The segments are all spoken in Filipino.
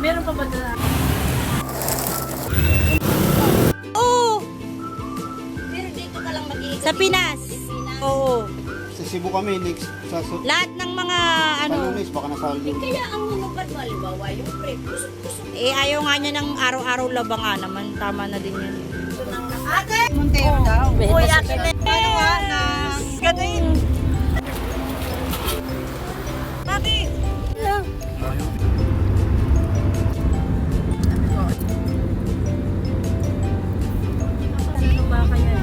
Meron pa ba na? Oo, Pero dito ka lang mag-iikot. sa Pinas. Oo. Sa Cebu kami, next sa Lahat ng mga ano, Lunes, baka nasa Lunes. Kaya ang hunubad mo, halimbawa, yung pre, kusok-kusok ayaw nga niya ng araw-araw labang naman. Tama na din yan. ito ng ate. Montero daw. Uy, ate. Ano nga na? Gano'n. Bakit? Sino ba kaya?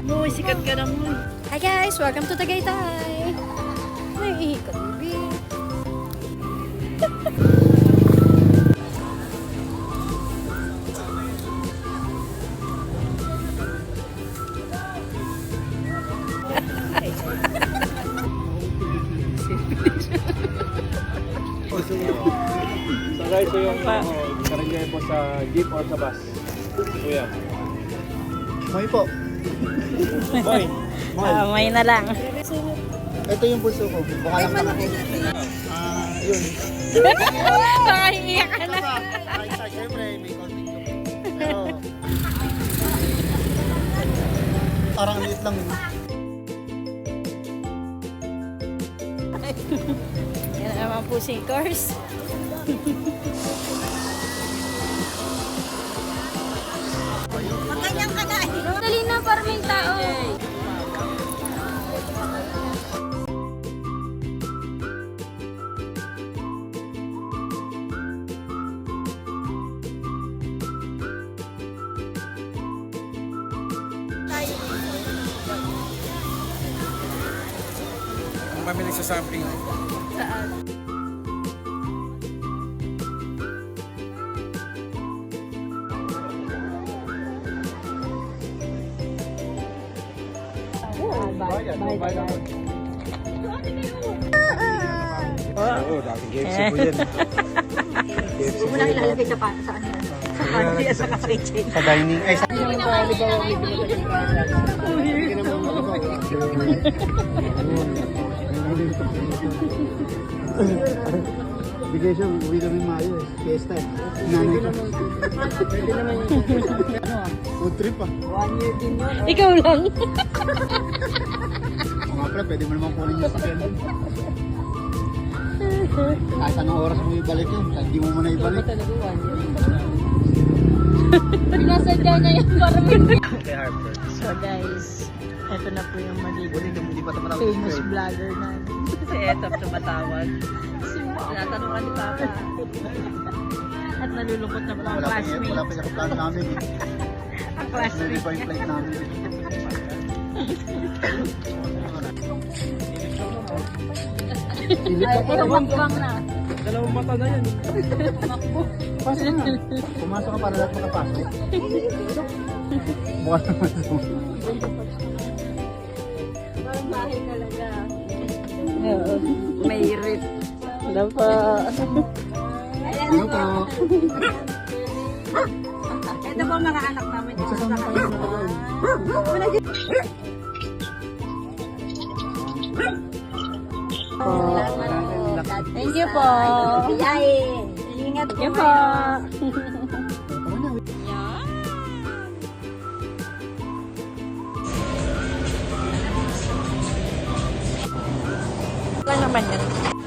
Boy, sikat ka naman. Hi guys, welcome to Tagaytay. Ay, kabibi. So guys, so yung karagay po sa jeep or sa bus. Kuya. May po. Boy. May na lang. Ito yung bunso ko. Baka lang malaki. Yun. Nakaiiyak ka na. Ay, syempre, may konting pero parang liit lang. Yan naman po si Course. Magkanyang ka na. Dali na para may tao. Ang pamili sa sampling. Oo, dating KFC po yan. KFC po yan. Ilalagay sa sa ano? Sa pantry at saka sa kitchen. Sa dining. Ay, sa bigay siya, uwi kami Mayo eh. Fiesta eh. Nanay ko. Pwede naman yung Food trip ah. 1 year din yun. Ikaw lang. O nga pala, pwede mo naman kunin yung sakyan doon. Kahit anong oras mo ibalik yun, kahit di mo muna ibalik. Talaga 1 year. Pinasadya niya yan para may... Kay Harper. So guys, eto na po yung magiging Hindi pa naman famous vlogger na. Si Etop tumatawag. Tinatanungan ni Papa. At nalulungkot na po ang Wala pa classmate. yung plano namin. Ang Hindi classmate. pa yung flight namin. Ito mukbang na. Dalawang mata na yan. Pasok na. Pumasok ka para lahat makapasok. Bukas naman ito. Parang bahay talaga. Oo. May rip. Wala pa. Ano pa? Ito po mga anak namin. Magsasama tayo sa mga Thank you po. Biyahe. Ingat Thank you po. Wala naman yan.